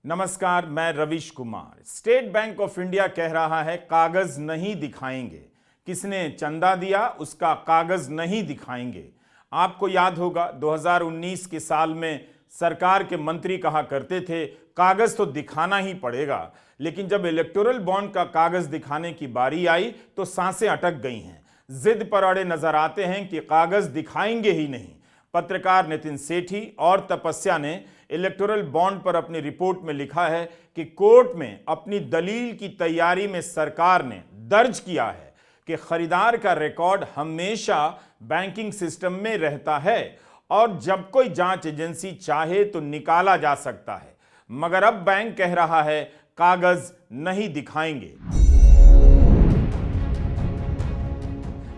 नमस्कार, मैं Ravish Kumar. State Bank of India कह रहा है कागज नहीं दिखाएंगे। किसने चंदा दिया उसका कागज नहीं दिखाएंगे। आपको याद होगा 2019 के साल में सरकार के मंत्री कहा करते थे कागज तो दिखाना ही पड़ेगा, लेकिन जब इलेक्टोरल बॉन्ड का कागज दिखाने की बारी आई तो सांसें अटक गई हैं। जिद पर अड़े नजर आते हैं कि कागज दिखाएंगे ही नहीं। पत्रकार नितिन सेठी और तपस्या ने इलेक्टोरल बॉन्ड पर अपनी रिपोर्ट में लिखा है कि कोर्ट में अपनी दलील की तैयारी में सरकार ने दर्ज किया है कि खरीदार का रिकॉर्ड हमेशा बैंकिंग सिस्टम में रहता है और जब कोई जांच एजेंसी चाहे तो निकाला जा सकता है, मगर अब बैंक कह रहा है कागज नहीं दिखाएंगे।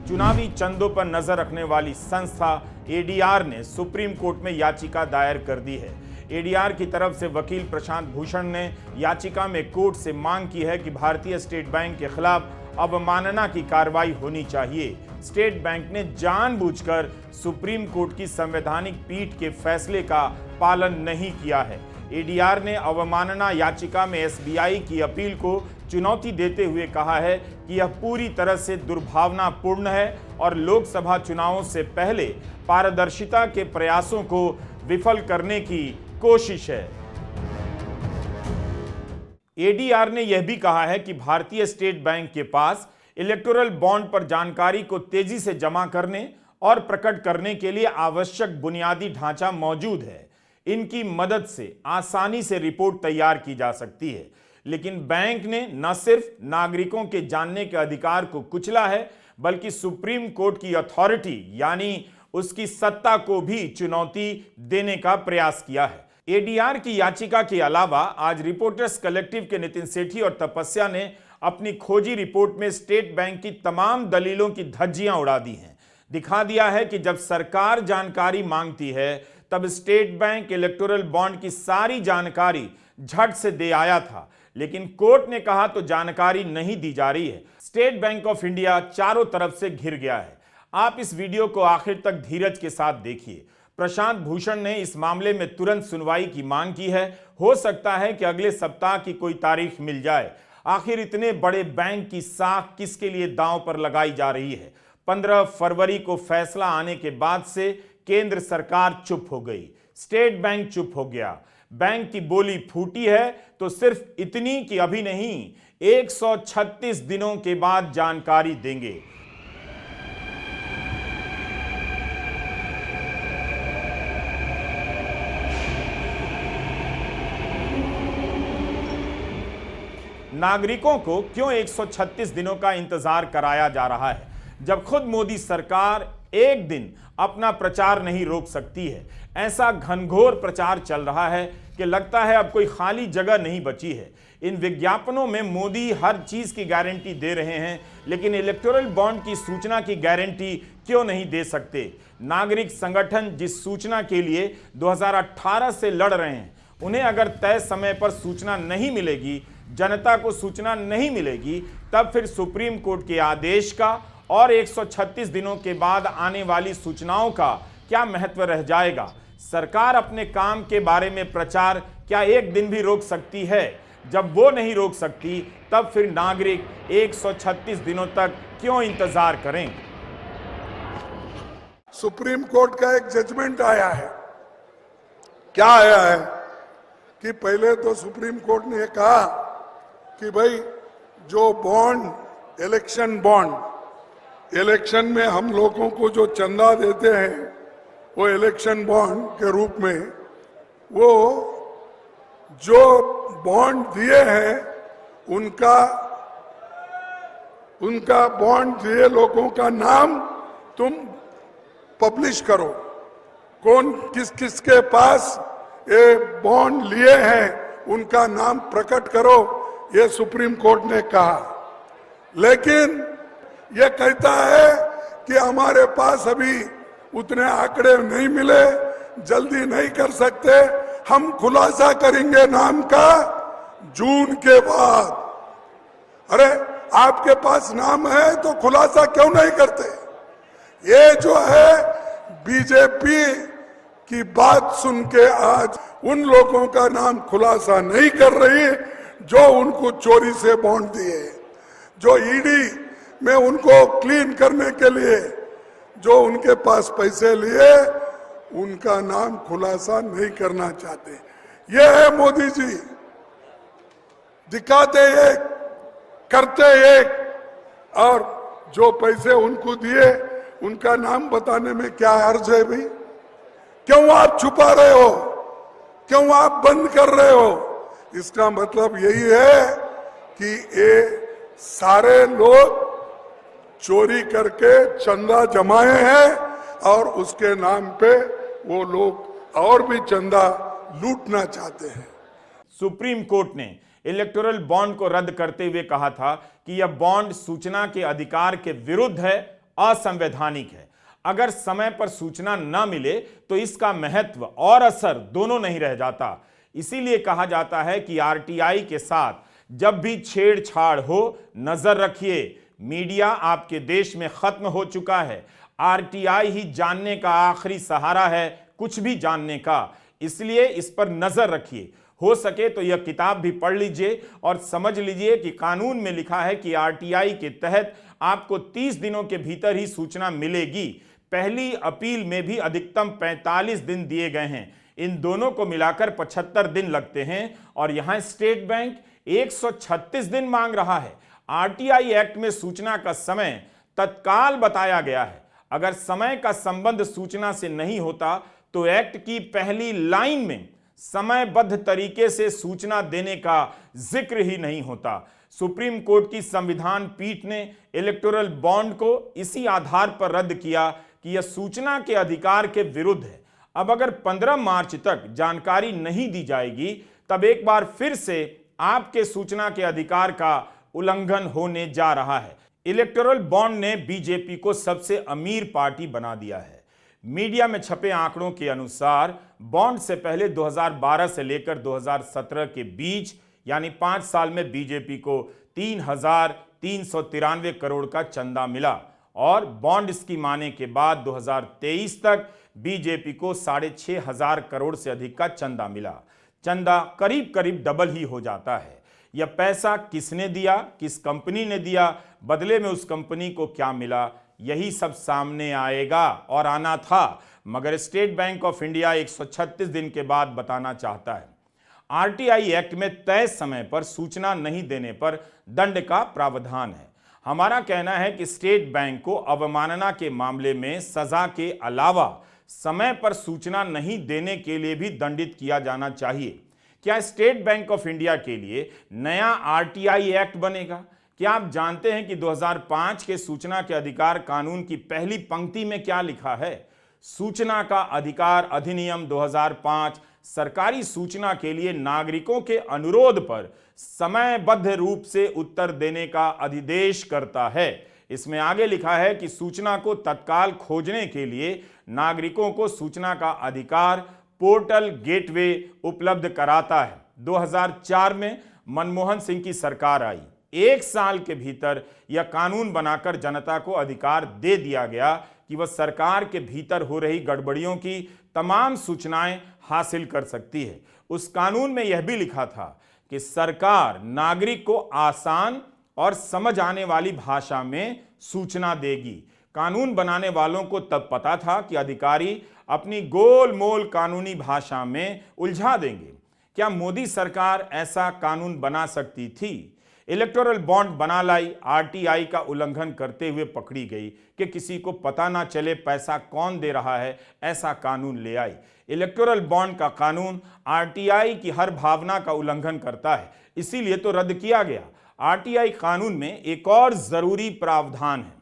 चुनावी चंदों पर नजर रखने वाली संस्था एडीआर ने सुप्रीम कोर्ट में याचिका दायर कर दी है। एडीआर की तरफ से वकील प्रशांत भूषण ने याचिका में कोर्ट से मांग की है कि भारतीय स्टेट बैंक के खिलाफ अवमानना की कार्रवाई होनी चाहिए। स्टेट बैंक ने जानबूझकर सुप्रीम कोर्ट की संवैधानिक पीठ के फैसले का पालन नहीं किया है। एडीआर ने अवमानना याचिका में एसबीआई की अपील को चुनौती देते हुए कहा है कि यह पूरी तरह से दुर्भावनापूर्ण है और लोकसभा चुनावों से पहले पारदर्शिता के प्रयासों को विफल करने की कोशिश है। एडीआर ने यह भी कहा है कि भारतीय स्टेट बैंक के पास इलेक्टोरल बॉन्ड पर जानकारी को तेजी से जमा करने और प्रकट करने के लिए आवश्यक बुनियादी ढांचा मौजूद है। इनकी मदद से आसानी से रिपोर्ट तैयार की जा सकती है, लेकिन बैंक ने न सिर्फ नागरिकों के जानने के अधिकार को कुचला है, बल्कि सुप्रीम कोर्ट की अथॉरिटी यानी उसकी सत्ता को भी चुनौती देने का प्रयास किया है। एडीआर की याचिका के अलावा आज रिपोर्टर्स कलेक्टिव के नितिन सेठी और तपस्या ने अपनी खोजी रिपोर्ट में स्टेट बैंक की तमाम दलीलों की धज्जियां उड़ा दी हैं। दिखा दिया है कि जब सरकार जानकारी मांगती है तब स्टेट बैंक इलेक्टोरल बॉन्ड की सारी जानकारी झट से दे आया था, लेकिन कोर्ट ने कहा तो जानकारी नहीं दी जा रही है। स्टेट बैंक ऑफ इंडिया चारों तरफ से घिर गया है। आप इस वीडियो को आखिर तक धीरज के साथ देखिए। प्रशांत भूषण ने इस मामले में तुरंत सुनवाई की मांग की है। हो सकता है कि अगले सप्ताह की कोई तारीख मिल जाए। आखिर इतने बड़े बैंक की साख किसके लिए दांव पर लगाई जा रही है? 15 फरवरी को फैसला आने के बाद से केंद्र सरकार चुप हो गई, स्टेट बैंक चुप हो गया। बैंक की बोली फूटी है तो सिर्फ इतनी कि अभी नहीं, 136 दिनों के बाद जानकारी देंगे। नागरिकों को क्यों 136 दिनों का इंतजार कराया जा रहा है, जब खुद मोदी सरकार एक दिन अपना प्रचार नहीं रोक सकती है? ऐसा घनघोर प्रचार चल रहा है कि लगता है अब कोई खाली जगह नहीं बची है। इन विज्ञापनों में मोदी हर चीज की गारंटी दे रहे हैं, लेकिन इलेक्टोरल बॉन्ड की सूचना की गारंटी क्यों नहीं दे सकते? नागरिक संगठन जिस सूचना के लिए 2018 से लड़ रहे हैं, उन्हें अगर तय समय पर सूचना नहीं मिलेगी, जनता को सूचना नहीं मिलेगी, तब फिर सुप्रीम कोर्ट के आदेश का और 136 दिनों के बाद आने वाली सूचनाओं का क्या महत्व रह जाएगा? सरकार अपने काम के बारे में प्रचार क्या एक दिन भी रोक सकती है? जब वो नहीं रोक सकती, तब फिर नागरिक 136 दिनों तक क्यों इंतजार करें? सुप्रीम कोर्ट का एक जजमेंट आया है। क्या आया है कि पहले तो सुप्रीम कोर्ट ने कहा कि भाई जो बॉन्ड, इलेक्शन में हम लोगों को जो चंदा देते हैं वो इलेक्शन बॉन्ड के रूप में, वो जो बॉन्ड दिए हैं उनका बॉन्ड दिए लोगों का नाम तुम पब्लिश करो। कौन किस के पास ये बॉन्ड लिए हैं उनका नाम प्रकट करो, ये सुप्रीम कोर्ट ने कहा। लेकिन ये कहता है कि हमारे पास अभी उतने आंकड़े नहीं मिले, जल्दी नहीं कर सकते, हम खुलासा करेंगे नाम का जून के बाद। अरे आपके पास नाम है तो खुलासा क्यों नहीं करते? ये जो है बीजेपी की बात सुन के आज उन लोगों का नाम खुलासा नहीं कर रही जो उनको चोरी से बॉन्ड दिए, जो ईडी में उनको क्लीन करने के लिए जो उनके पास पैसे लिए, उनका नाम खुलासा नहीं करना चाहते। ये है मोदी जी, दिखाते एक, करते एक, और जो पैसे उनको दिए उनका नाम बताने में क्या हर्ज है भाई? क्यों आप छुपा रहे हो? क्यों आप बंद कर रहे हो? इसका मतलब यही है कि ये सारे लोग चोरी करके चंदा जमाए हैं और उसके नाम पे वो लोग और भी चंदा लूटना चाहते हैं। सुप्रीम कोर्ट ने इलेक्टोरल बॉन्ड को रद्द करते हुए कहा था कि यह बॉन्ड सूचना के अधिकार के विरुद्ध है, असंवैधानिक है। अगर समय पर सूचना न मिले तो इसका महत्व और असर दोनों नहीं रह जाता। इसीलिए कहा जाता है कि आरटीआई के साथ जब भी छेड़छाड़ हो, नजर रखिए। मीडिया आपके देश में खत्म हो चुका है। आरटीआई ही जानने का आखिरी सहारा है, कुछ भी जानने का। इसलिए इस पर नजर रखिए। हो सके तो यह किताब भी पढ़ लीजिए और समझ लीजिए कि कानून में लिखा है कि आरटीआई के तहत आपको 30 दिनों के भीतर ही सूचना मिलेगी। पहली अपील में भी अधिकतम 45 दिन दिए गए हैं। इन दोनों को मिलाकर 75 दिन लगते हैं और यहां स्टेट बैंक 136 दिन मांग रहा है। आरटीआई एक्ट में सूचना का समय तत्काल बताया गया है। अगर समय का संबंध सूचना से नहीं होता तो एक्ट की पहली लाइन में समयबद्ध तरीके से सूचना देने का जिक्र ही नहीं होता। सुप्रीम कोर्ट की संविधान पीठ ने इलेक्टोरल बॉन्ड को इसी आधार पर रद्द किया कि यह सूचना के अधिकार के विरुद्ध है। अब अगर 15 मार्च तक जानकारी नहीं दी जाएगी तब एक बार फिर से आपके सूचना के अधिकार का उल्लंघन होने जा रहा है। इलेक्टोरल बॉन्ड ने बीजेपी को सबसे अमीर पार्टी बना दिया है। मीडिया में छपे आंकड़ों के अनुसार बॉन्ड से पहले 2012 से लेकर 2017 के बीच यानी 5 साल में बीजेपी को 3,393 करोड़ का चंदा मिला और बॉन्ड स्कीम आने के बाद 2023 तक बीजेपी को 6,500 करोड़ से अधिक का चंदा मिला। चंदा करीब करीब डबल ही हो जाता है। यह पैसा किसने दिया, किस कंपनी ने दिया, बदले में उस कंपनी को क्या मिला, यही सब सामने आएगा और आना था, मगर स्टेट बैंक ऑफ इंडिया 136 दिन के बाद बताना चाहता है। आरटीआई एक्ट में तय समय पर सूचना नहीं देने पर दंड का प्रावधान है। हमारा कहना है कि स्टेट बैंक को अवमानना के मामले में सजा के अलावा समय पर सूचना नहीं देने के लिए भी दंडित किया जाना चाहिए। क्या स्टेट बैंक ऑफ इंडिया के लिए नया आरटीआई एक्ट बनेगा? क्या आप जानते हैं कि 2005 के सूचना के अधिकार कानून की पहली पंक्ति में क्या लिखा है? सूचना का अधिकार अधिनियम 2005 सरकारी सूचना के लिए नागरिकों के अनुरोध पर समयबद्ध रूप से उत्तर देने का अधिदेश करता है। इसमें आगे लिखा है कि सूचना को तत्काल खोजने के लिए नागरिकों को सूचना का अधिकार पोर्टल गेटवे उपलब्ध कराता है। 2004 में मनमोहन सिंह की सरकार आई। 1 साल के भीतर यह कानून बनाकर जनता को अधिकार दे दिया गया कि वह सरकार के भीतर हो रही गड़बड़ियों की तमाम सूचनाएं हासिल कर सकती है। उस कानून में यह भी लिखा था कि सरकार नागरिक को आसान और समझ आने वाली भाषा में सूचना देगी। कानून बनाने वालों को तब पता था कि अधिकारी अपनी गोलमोल कानूनी भाषा में उलझा देंगे। क्या मोदी सरकार ऐसा कानून बना सकती थी? इलेक्टोरल बॉन्ड बना लाई, आरटीआई का उल्लंघन करते हुए पकड़ी गई कि किसी को पता ना चले पैसा कौन दे रहा है, ऐसा कानून ले आई। इलेक्टोरल बॉन्ड का कानून आरटीआई की हर भावना का उल्लंघन करता है, इसीलिए तो रद्द किया गया। आरटीआई कानून में एक और जरूरी प्रावधान है।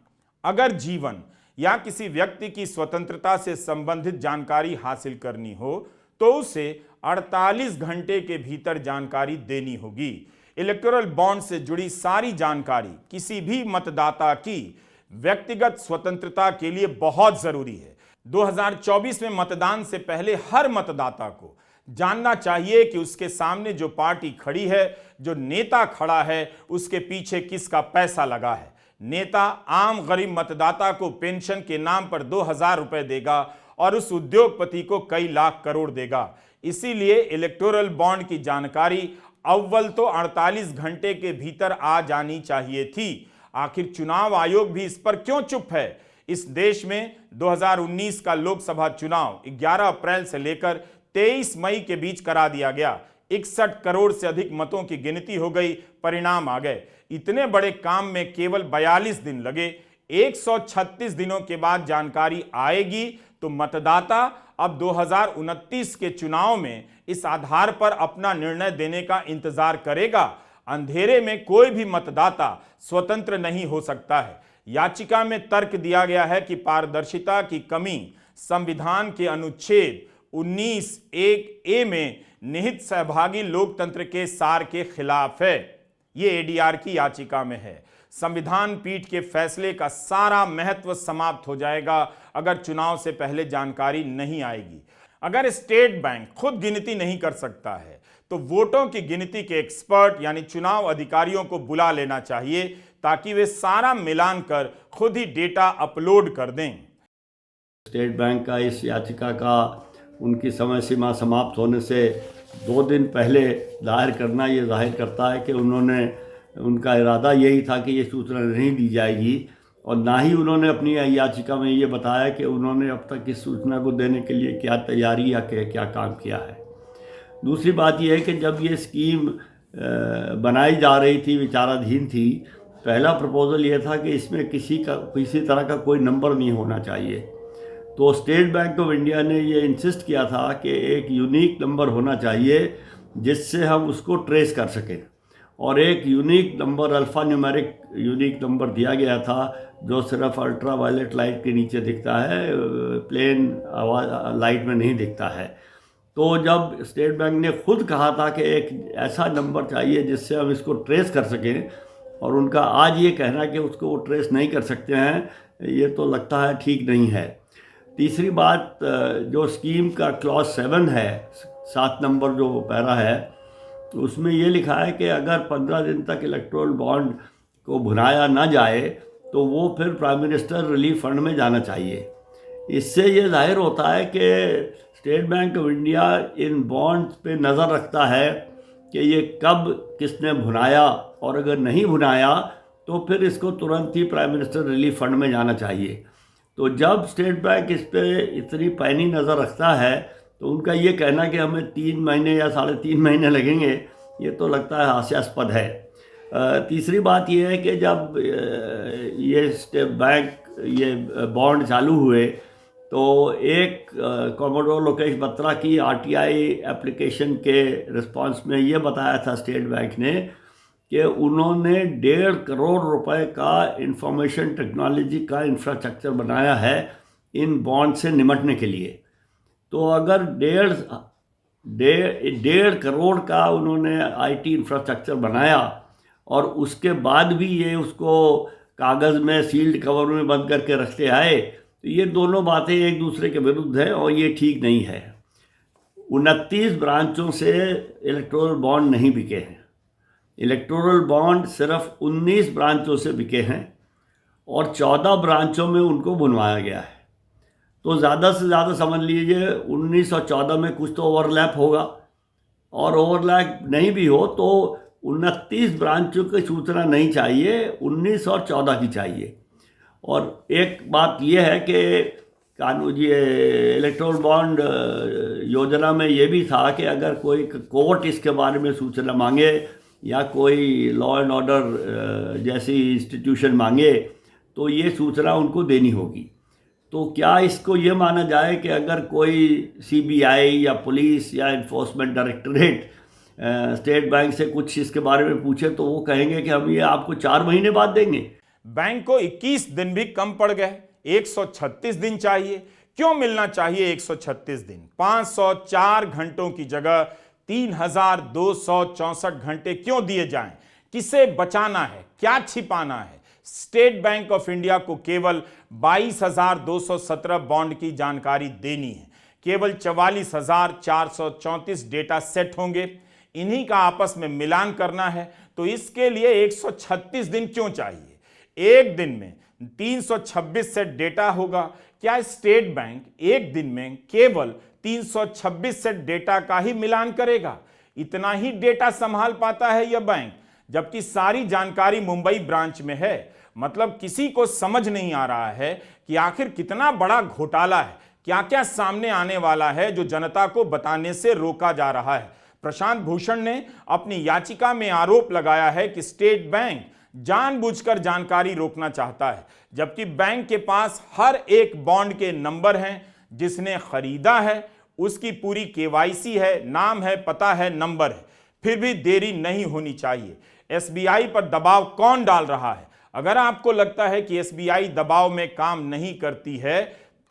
अगर जीवन या किसी व्यक्ति की स्वतंत्रता से संबंधित जानकारी हासिल करनी हो तो उसे 48 घंटे के भीतर जानकारी देनी होगी। इलेक्टोरल बॉन्ड से जुड़ी सारी जानकारी किसी भी मतदाता की व्यक्तिगत स्वतंत्रता के लिए बहुत जरूरी है। 2024 में मतदान से पहले हर मतदाता को जानना चाहिए कि उसके सामने जो पार्टी खड़ी है, जो नेता खड़ा है, उसके पीछे किसका पैसा लगा है। नेता आम गरीब मतदाता को पेंशन के नाम पर 2,000 रुपए देगा और उस उद्योगपति को कई लाख करोड़ देगा। इसीलिए इलेक्टोरल बॉन्ड की जानकारी अव्वल तो 48 घंटे के भीतर आ जानी चाहिए थी। आखिर चुनाव आयोग भी इस पर क्यों चुप है? इस देश में 2019 का लोकसभा चुनाव 11 अप्रैल से लेकर 23 मई के बीच करा दिया गया। 61 करोड़ से अधिक मतों की गिनती हो गई, परिणाम आ गए। इतने बड़े काम में केवल 42 दिन लगे। 136 दिनों के बाद जानकारी आएगी तो मतदाता अब 2029 के चुनाव में इस आधार पर अपना निर्णय देने का इंतजार करेगा। अंधेरे में कोई भी मतदाता स्वतंत्र नहीं हो सकता है। याचिका में तर्क दिया गया है कि पारदर्शिता की कमी संविधान के अनुच्छेद 19(1)(a) में निहित सहभागी लोकतंत्र के सार के खिलाफ है। ये एडीआर की याचिका में है। संविधान पीठ के फैसले का सारा महत्व समाप्त हो जाएगा अगर चुनाव से पहले जानकारी नहीं आएगी। अगर स्टेट बैंक खुद गिनती नहीं कर सकता है तो वोटों की गिनती के एक्सपर्ट यानी चुनाव अधिकारियों को बुला लेना चाहिए ताकि वे सारा मिलान कर खुद ही डेटा अपलोड कर दें। स्टेट बैंक का इस याचिका का उनकी समय सीमा समाप्त होने से 2 दिन पहले दायर करना ये जाहिर करता है कि उनका इरादा यही था कि ये सूचना नहीं दी जाएगी, और ना ही उन्होंने अपनी याचिका में ये बताया कि उन्होंने अब तक इस सूचना को देने के लिए क्या तैयारी या क्या काम किया है। दूसरी बात यह है कि जब ये स्कीम बनाई जा रही थी, विचाराधीन थी, पहला प्रपोज़ल ये था कि इसमें किसी तरह का कोई नंबर नहीं होना चाहिए। तो स्टेट बैंक ऑफ इंडिया ने ये इंसिस्ट किया था कि एक यूनिक नंबर होना चाहिए जिससे हम उसको ट्रेस कर सकें, और एक unique number alpha numeric unique number दिया गया था जो सिर्फ अल्ट्रा वायलेट लाइट के नीचे दिखता है, प्लेन लाइट में नहीं दिखता है। तो जब स्टेट बैंक ने खुद कहा था कि एक ऐसा नंबर चाहिए जिससे हम इसको ट्रेस कर सकें, और उनका आज ये कहना कि उसको वो ट्रेस नहीं कर सकते हैं, ये तो लगता है ठीक नहीं है। तीसरी बात, जो स्कीम का क्लॉज 7 है, 7 नंबर जो पैरा है, उसमें ये लिखा है कि अगर 15 दिन तक इलेक्टोरल बॉन्ड को भुनाया ना जाए तो वो फिर प्राइम मिनिस्टर रिलीफ फंड में जाना चाहिए। इससे ये जाहिर होता है कि state Bank of India in bonds पे नज़र रखता है कि ये कब किसने भुनाया, और अगर नहीं भुनाया तो फिर इसको तुरंत ही प्राइम मिनिस्टर रिलीफ फंड में जाना चाहिए। तो जब स्टेट बैंक इस पे इतनी पैनी नज़र रखता है तो उनका ये कहना कि हमें 3 महीने या 3.5 महीने लगेंगे, ये तो लगता है हास्यास्पद है। तीसरी बात ये है कि जब ये स्टेट बैंक ये बॉन्ड चालू हुए तो एक कॉमोडोर लोकेश बत्रा की आरटीआई एप्लीकेशन के रिस्पांस में ये बताया था स्टेट बैंक ने कि उन्होंने 1.5 करोड़ रुपए का इंफॉर्मेशन टेक्नोलॉजी का इंफ्रास्ट्रक्चर बनाया है इन बॉन्ड से निपटने के लिए। तो अगर 1.5 करोड़ का उन्होंने आईटी इंफ्रास्ट्रक्चर बनाया और उसके बाद भी ये उसको कागज़ में सील्ड कवर में बंद करके रखते आए, तो ये दोनों बातें एक दूसरे के विरुद्ध है और ये ठीक नहीं है। 29 ब्रांचों से इलेक्टोरल बॉन्ड नहीं बिके हैं। इलेक्टोरल बॉन्ड सिर्फ 19 ब्रांचों से बिके हैं और 14 ब्रांचों में उनको बुनवाया गया है। तो ज़्यादा से ज़्यादा समझ लीजिए 19 और 14 में कुछ तो ओवरलैप होगा, और ओवरलैप नहीं भी हो तो 29 ब्रांचों की सूचना नहीं चाहिए, 19 और 14 की चाहिए। और एक बात यह है कि कानून ये इलेक्टोरल बॉन्ड योजना में ये भी था कि अगर कोई कोर्ट इसके बारे में सूचना मांगे या कोई लॉ एंड ऑर्डर जैसी इंस्टीट्यूशन मांगे तो ये सूचना उनको देनी होगी। तो क्या इसको ये माना जाए कि अगर कोई सीबीआई या पुलिस या इन्फोर्समेंट डायरेक्टरेट स्टेट बैंक से कुछ इसके बारे में पूछे तो वो कहेंगे कि हम ये आपको 4 महीने बाद देंगे? बैंक को 21 दिन भी कम पड़ गए, 136 दिन चाहिए। क्यों मिलना चाहिए 136 दिन? 504 घंटों की जगह 3264 घंटे क्यों दिए जाएं? किसे बचाना है, क्या छिपाना है? स्टेट बैंक ऑफ इंडिया को केवल 22,217 बॉन्ड की जानकारी देनी है। केवल 44,434 डेटा सेट होंगे, इन्हीं का आपस में मिलान करना है। तो इसके लिए 136 दिन क्यों चाहिए? एक दिन में 326 सेट डेटा होगा, क्या स्टेट बैंक एक दिन में केवल 326 सेट डेटा का ही मिलान करेगा? इतना ही डेटा संभाल पाता है यह बैंक, जबकि सारी जानकारी मुंबई ब्रांच में है। मतलब किसी को समझ नहीं आ रहा है कि आखिर कितना बड़ा घोटाला है, क्या क्या सामने आने वाला है जो जनता को बताने से रोका जा रहा है। प्रशांत भूषण ने अपनी याचिका में आरोप लगाया है कि स्टेट बैंक जानबूझकर जानकारी रोकना चाहता है, जबकि बैंक के पास हर एक बॉन्ड के नंबर हैं, जिसने खरीदा है उसकी पूरी केवाईसी है, नाम है, पता है, नंबर है। फिर भी देरी नहीं होनी चाहिए। एसबीआई पर दबाव कौन डाल रहा है? अगर आपको लगता है कि एसबीआई दबाव में काम नहीं करती है,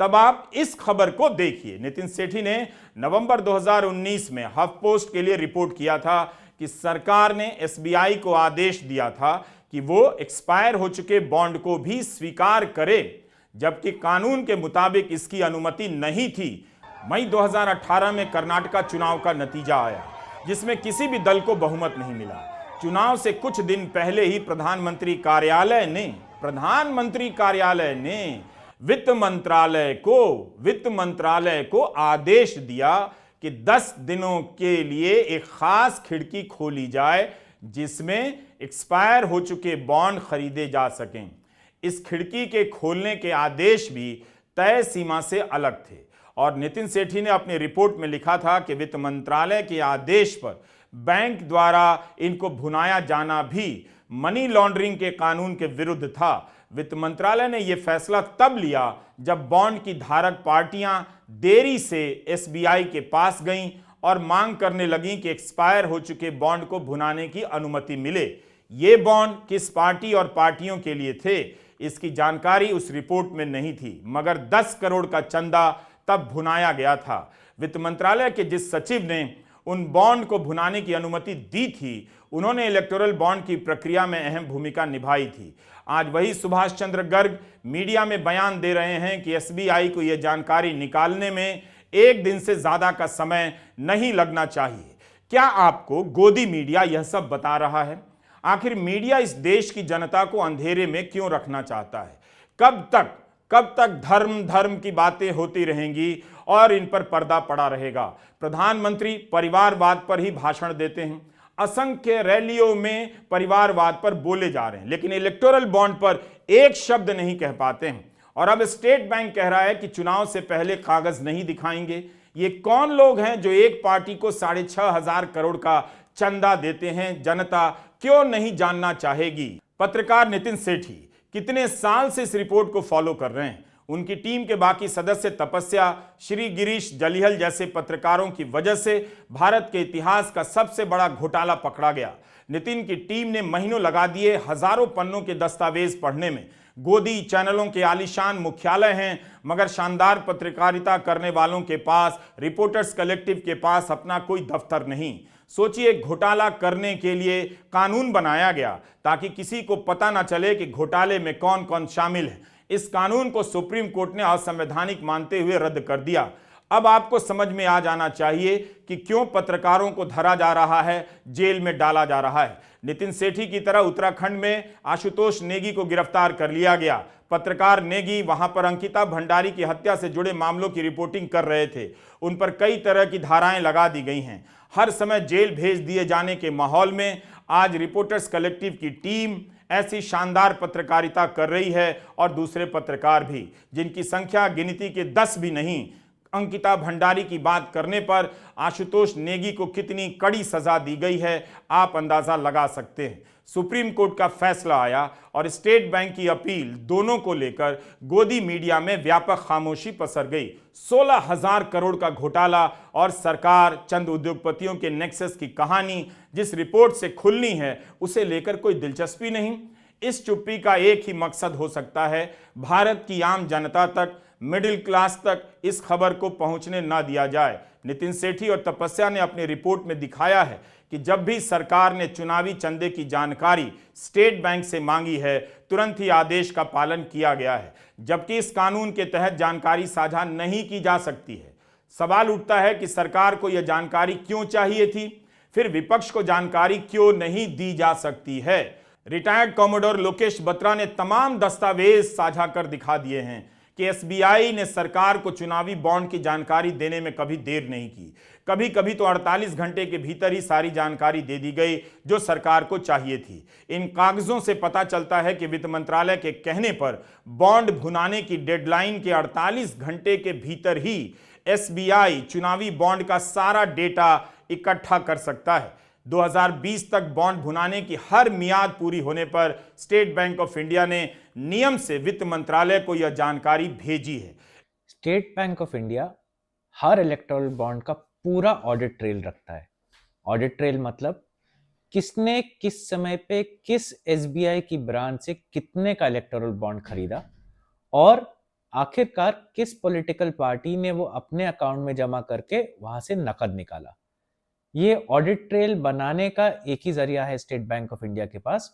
तब आप इस खबर को देखिए। नितिन सेठी ने नवंबर 2019 में हफ पोस्ट के लिए रिपोर्ट किया था कि सरकार ने एसबीआई को आदेश दिया था कि वो एक्सपायर हो चुके बॉन्ड को भी स्वीकार करे, जबकि कानून के मुताबिक इसकी अनुमति नहीं थी। मई 2018 में कर्नाटका चुनाव का नतीजा आया, जिसमें किसी भी दल को बहुमत नहीं मिला। चुनाव से कुछ दिन पहले ही प्रधानमंत्री कार्यालय ने वित्त मंत्रालय को आदेश दिया कि 10 दिनों के लिए एक खास खिड़की खोली जाए, जिसमें एक्सपायर हो चुके बॉन्ड खरीदे जा सकें। इस खिड़की के खोलने के आदेश भी तय सीमा से अलग थे, और नितिन सेठी ने अपनी रिपोर्ट में लिखा था कि वित्त मंत्रालय के आदेश पर बैंक द्वारा इनको भुनाया जाना भी मनी लॉन्ड्रिंग के कानून के विरुद्ध था। वित्त मंत्रालय ने यह फैसला तब लिया जब बॉन्ड की धारक पार्टियां देरी से एसबीआई के पास गईं और मांग करने लगीं कि एक्सपायर हो चुके बॉन्ड को भुनाने की अनुमति मिले। ये बॉन्ड किस पार्टी और पार्टियों के लिए थे, इसकी जानकारी उस रिपोर्ट में नहीं थी, मगर 10 करोड़ का चंदा तब भुनाया गया था। वित्त मंत्रालय के जिस सचिव ने उन बॉन्ड को भुनाने की अनुमति दी थी, उन्होंने इलेक्टोरल बॉन्ड की प्रक्रिया में अहम भूमिका निभाई थी। आज वही सुभाष चंद्र गर्ग मीडिया में बयान दे रहे हैं कि एसबीआई को यह जानकारी निकालने में एक दिन से ज्यादा का समय नहीं लगना चाहिए। क्या आपको गोदी मीडिया यह सब बता रहा है? आखिर मीडिया इस देश की जनता को अंधेरे में क्यों रखना चाहता है? कब तक धर्म की बातें होती रहेंगी और इन पर पर्दा पड़ा रहेगा? प्रधानमंत्री परिवारवाद पर ही भाषण देते हैं, असंख्य रैलियों में परिवारवाद पर बोले जा रहे हैं, लेकिन इलेक्टोरल बॉन्ड पर एक शब्द नहीं कह पाते हैं। और अब स्टेट बैंक कह रहा है कि चुनाव से पहले कागज नहीं दिखाएंगे। ये कौन लोग हैं जो एक पार्टी को 6,500 करोड़ का चंदा देते हैं? जनता क्यों नहीं जानना चाहेगी? पत्रकार नितिन सेठी कितने साल से इस रिपोर्ट को फॉलो कर रहे हैं। उनकी टीम के बाकी सदस्य तपस्या, श्री गिरीश जलिहल जैसे पत्रकारों की वजह से भारत के इतिहास का सबसे बड़ा घोटाला पकड़ा गया। नितिन की टीम ने महीनों लगा दिए हजारों पन्नों के दस्तावेज पढ़ने में। गोदी चैनलों के आलीशान मुख्यालय हैं, मगर शानदार पत्रकारिता करने वालों के पास, रिपोर्टर्स कलेक्टिव के पास अपना कोई दफ्तर नहीं। सोचिए, घोटाला करने के लिए कानून बनाया गया ताकि किसी को पता ना चले कि घोटाले में कौन कौन शामिल है। इस कानून को सुप्रीम कोर्ट ने असंवैधानिक मानते हुए रद्द कर दिया। अब आपको समझ में आ जाना चाहिए कि क्यों पत्रकारों को धरा जा रहा है, जेल में डाला जा रहा है। नितिन सेठी की तरह उत्तराखंड में आशुतोष नेगी को गिरफ्तार कर लिया गया। पत्रकार नेगी वहां पर अंकिता भंडारी की हत्या से जुड़े मामलों की रिपोर्टिंग कर रहे थे। उन पर कई तरह की धाराएं लगा दी गई हैं। हर समय जेल भेज दिए जाने के माहौल में आज रिपोर्टर्स कलेक्टिव की टीम ऐसी शानदार पत्रकारिता कर रही है, और दूसरे पत्रकार भी, जिनकी संख्या गिनती के 10 भी नहीं। अंकिता भंडारी की बात करने पर आशुतोष नेगी को कितनी कड़ी सजा दी गई है, आप अंदाजा लगा सकते हैं। सुप्रीम कोर्ट का फैसला आया और स्टेट बैंक की अपील, दोनों को लेकर गोदी मीडिया में व्यापक खामोशी पसर गई। 16,000 करोड़ का घोटाला और सरकार, चंद उद्योगपतियों के नेक्सस की कहानी जिस रिपोर्ट से खुलनी है, उसे लेकर कोई दिलचस्पी नहीं। इस चुप्पी का एक ही मकसद हो सकता है, भारत की आम जनता तक, मिडिल क्लास तक इस खबर को पहुंचने ना दिया जाए। नितिन सेठी और तपस्या ने अपनी रिपोर्ट में दिखाया है कि जब भी सरकार ने चुनावी चंदे की जानकारी स्टेट बैंक से मांगी है, तुरंत ही आदेश का पालन किया गया है, जबकि इस कानून के तहत जानकारी साझा नहीं की जा सकती है। सवाल उठता है कि सरकार को यह जानकारी क्यों चाहिए थी, फिर विपक्ष को जानकारी क्यों नहीं दी जा सकती है। रिटायर्ड कॉमोडोर लोकेश बत्रा ने तमाम दस्तावेज साझा कर दिखा दिए हैं कि एसबीआई ने सरकार को चुनावी बॉन्ड की जानकारी देने में कभी देर नहीं की। कभी कभी तो 48 घंटे के भीतर ही सारी जानकारी दे दी गई जो सरकार को चाहिए थी। इन कागजों से पता चलता है कि वित्त मंत्रालय के कहने पर बॉन्ड भुनाने की डेडलाइन के 48 घंटे के भीतर ही एसबीआई चुनावी बॉन्ड का सारा डेटा इकट्ठा कर सकता है। 2020 तक बॉन्ड भुनाने की हर मियाद पूरी होने पर स्टेट बैंक ऑफ इंडिया ने नियम से वित्त मंत्रालय को यह जानकारी भेजी है। State Bank of India her electoral bond का पूरा ऑडिट ट्रेल रखता है। ऑडिट ट्रेल मतलब किसने किस समय पे किस एसबीआई की ब्रांच से कितने का इलेक्टोरल बॉन्ड खरीदा और आखिरकार किस पॉलिटिकल पार्टी ने वो अपने अकाउंट में जमा करके वहां से नकद निकाला। ये ऑडिट ट्रेल बनाने का एक ही जरिया है स्टेट बैंक ऑफ इंडिया के पास।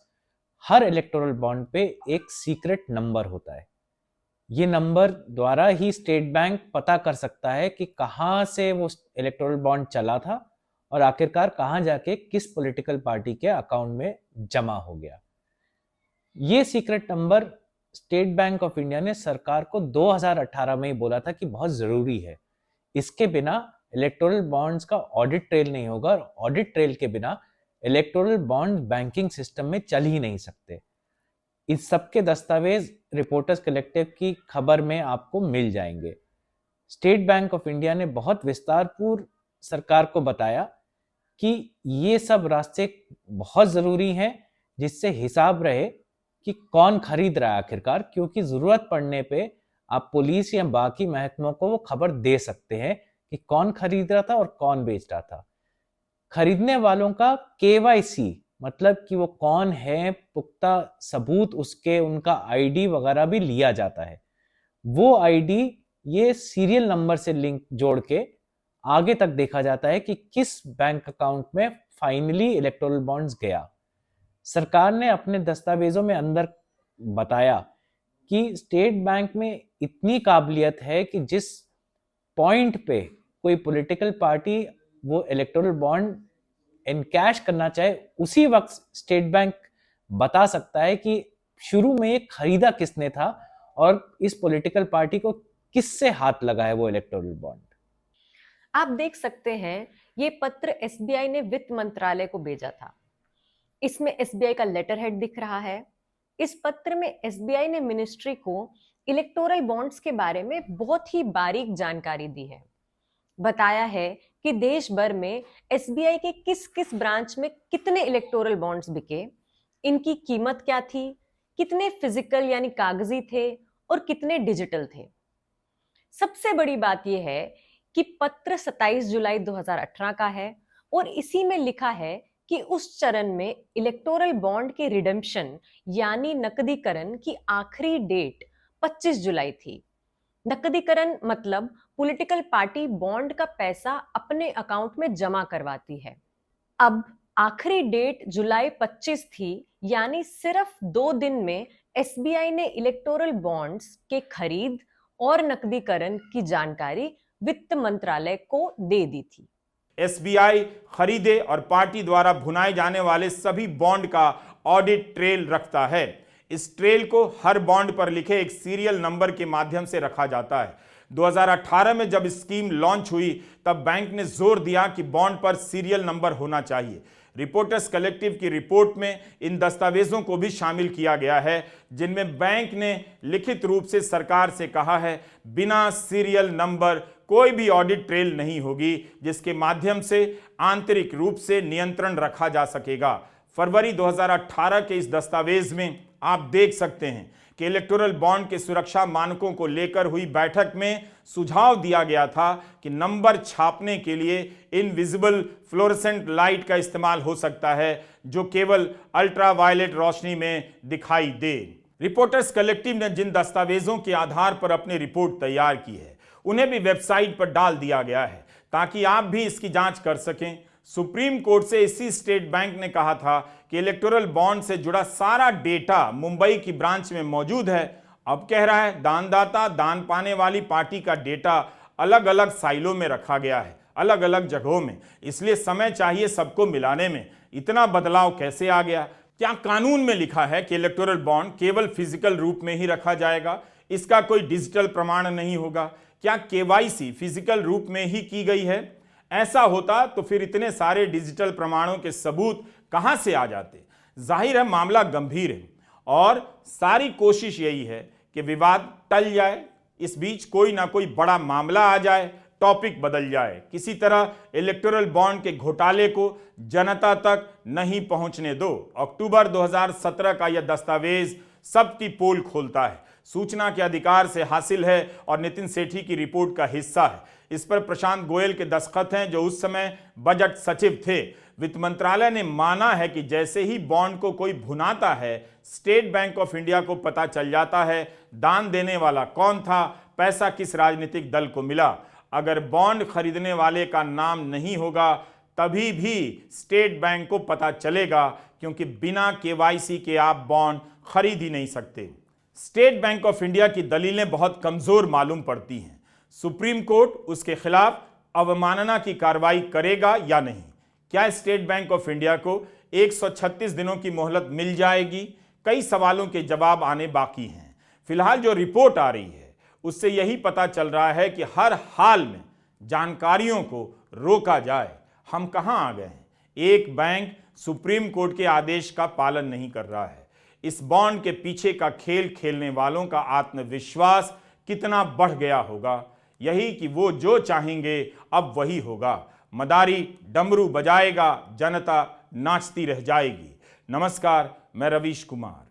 हर इलेक्टोरल बॉन्ड पे एक सीक्रेट नंबर होता है। ये नंबर द्वारा ही स्टेट बैंक पता कर सकता है कि कहाँ से वो इलेक्टोरल बॉन्ड चला था और आखिरकार कहाँ जाके किस पॉलिटिकल पार्टी के अकाउंट में जमा हो गया। ये secret number state Bank of India ने सरकार को 2018 में ही बोला था कि बहुत जरूरी है। इसके बिना इलेक्टोरल बॉन्ड्स का ऑडिट ट्रेल नहीं होगा और ऑडिट ट्रेल के बिना इलेक्टोरल बॉन्ड बैंकिंग सिस्टम में चल ही नहीं सकते। इस सब के दस्तावेज रिपोर्टर्स कलेक्टिव की खबर में आपको मिल जाएंगे। स्टेट बैंक ऑफ इंडिया ने बहुत विस्तारपूर्वक सरकार को बताया कि ये सब रास्ते बहुत जरूरी हैं जिससे हिसाब रहे कि कौन खरीद रहा है आखिरकार, क्योंकि जरूरत पड़ने पे आप पुलिस या बाकी महकमों को वो खबर दे सकते हैं कि कौन खरीद रहा था और कौन बेच रहा था। खरीदने वालों का केवाईसी मतलब कि वो कौन है, पुख्ता सबूत उसके, उनका आईडी वगैरह भी लिया जाता है। वो आईडी ये सीरियल नंबर से लिंक जोड़ के आगे तक देखा जाता है कि किस बैंक अकाउंट में फाइनली इलेक्टोरल बॉन्ड्स गया। सरकार ने अपने दस्तावेजों में अंदर बताया कि स्टेट बैंक में इतनी काबिलियत है कि जिस पॉइंट पे कोई पॉलिटिकल पार्टी वो इलेक्टोरल बॉन्ड इनकैश करना चाहे उसी वक्त स्टेट बैंक बता सकता है कि शुरू में ये खरीदा किसने था और इस पॉलिटिकल पार्टी को किससे हाथ लगा है वो इलेक्टोरल बॉन्ड। आप देख सकते हैं ये पत्र एसबीआई ने वित्त मंत्रालय को भेजा था। इसमें एसबीआई का लेटर हेड दिख रहा है। इस पत्र में एसबीआई ने मिनिस्ट्री को इलेक्टोरल बॉन्ड्स के बारे में बहुत ही बारीक जानकारी दी है। बताया है कि देश भर में एसबीआई के किस किस ब्रांच में कितने इलेक्टोरल बॉन्ड्स बिके, इनकी कीमत क्या थी, कितने फिजिकल यानी कागजी थे और कितने डिजिटल थे। सबसे बड़ी बात यह है कि पत्र 27 जुलाई 2018 का है और इसी में लिखा है कि उस चरण में इलेक्टोरल बॉन्ड के रिडेम्पशन यानी नकदीकरण की आखिरी डेट 25 जुलाई थी। नकदीकरण मतलब पॉलिटिकल पार्टी बॉन्ड का पैसा अपने अकाउंट में जमा करवाती है। अब आखिरी डेट जुलाई 25 थी, यानी सिर्फ 2 दिन में एसबीआई ने इलेक्टोरल बॉन्ड्स के खरीद और नकदीकरण की जानकारी वित्त मंत्रालय को दे दी थी। एसबीआई खरीदे और पार्टी द्वारा भुनाए जाने वाले सभी बॉन्ड का ऑडिट ट्रेल रखता है। इस ट्रेल को हर बॉन्ड पर लिखे एक सीरियल नंबर के माध्यम से रखा जाता है। 2018 में जब स्कीम लॉन्च हुई तब बैंक ने जोर दिया कि बॉन्ड पर सीरियल नंबर होना चाहिए। रिपोर्टर्स कलेक्टिव की रिपोर्ट में इन दस्तावेजों को भी शामिल किया गया है जिनमें बैंक ने लिखित रूप से सरकार से कहा है बिना सीरियल नंबर कोई भी ऑडिट ट्रेल नहीं होगी जिसके माध्यम से आंतरिक रूप से नियंत्रण रखा जा सकेगा। फरवरी 2018 के इस दस्तावेज में आप देख सकते हैं कि इलेक्टोरल बॉन्ड के सुरक्षा मानकों को लेकर हुई बैठक में सुझाव दिया गया था कि नंबर छापने के लिए इनविजिबल फ्लोरेसेंट लाइट का इस्तेमाल हो सकता है जो केवल अल्ट्रावायलेट रोशनी में दिखाई दे। रिपोर्टर्स कलेक्टिव ने जिन दस्तावेजों के आधार पर अपनी रिपोर्ट तैयार की है उन्हें भी वेबसाइट पर डाल दिया गया है ताकि आप भी इसकी जांच कर सकें। सुप्रीम कोर्ट से इसी स्टेट बैंक ने कहा था कि इलेक्टोरल बॉन्ड से जुड़ा सारा डेटा मुंबई की ब्रांच में मौजूद है। अब कह रहा है दानदाता दान पाने वाली पार्टी का डेटा अलग अलग साइलों में रखा गया है, अलग अलग जगहों में, इसलिए समय चाहिए सबको मिलाने में। इतना बदलाव कैसे आ गया? क्या कानून में लिखा है कि इलेक्टोरल बॉन्ड केवल फिजिकल रूप में ही रखा जाएगा? इसका कोई डिजिटल प्रमाण नहीं होगा? क्या केवाईसी फिजिकल रूप में ही की गई है? ऐसा होता तो फिर इतने सारे डिजिटल प्रमाणों के सबूत कहां से आ जाते? जाहिर है मामला गंभीर है और सारी कोशिश यही है कि विवाद टल जाए, इस बीच कोई ना कोई बड़ा मामला आ जाए, टॉपिक बदल जाए, किसी तरह इलेक्टोरल बॉन्ड के घोटाले को जनता तक नहीं पहुंचने दो। अक्टूबर 2017 का यह दस्तावेज सबकी पोल खोलता है, सूचना के अधिकार से हासिल है और नितिन सेठी की रिपोर्ट का हिस्सा है। इस पर प्रशांत गोयल के दस्तखत हैं, जो उस समय बजट सचिव थे। वित्त मंत्रालय ने माना है कि जैसे ही बॉन्ड को कोई भुनाता है, स्टेट बैंक ऑफ इंडिया को पता चल जाता है दान देने वाला कौन था, पैसा किस राजनीतिक दल को मिला। अगर बॉन्ड खरीदने वाले का नाम नहीं होगा तभी भी स्टेट बैंक को पता चलेगा, क्योंकि बिना केवाईसी के आप बॉन्ड खरीद ही नहीं सकते। स्टेट बैंक ऑफ इंडिया की दलीलें बहुत कमजोर मालूम पड़ती हैं। सुप्रीम कोर्ट उसके खिलाफ अवमानना की कार्रवाई करेगा या नहीं? क्या स्टेट बैंक ऑफ इंडिया को 136 दिनों की मोहलत मिल जाएगी? कई सवालों के जवाब आने बाकी हैं। फिलहाल जो रिपोर्ट आ रही है उससे यही पता चल रहा है कि हर हाल में जानकारियों को रोका जाए। हम कहां आ गए हैं? एक बैंक सुप्रीम कोर्ट के आदेश का पालन नहीं कर रहा है। इस बॉन्ड के पीछे का खेल खेलने वालों का आत्मविश्वास कितना बढ़ गया होगा। यही कि वो जो चाहेंगे अब वही होगा। मदारी डमरू बजाएगा, जनता नाचती रह जाएगी। नमस्कार, मैं रवीश कुमार।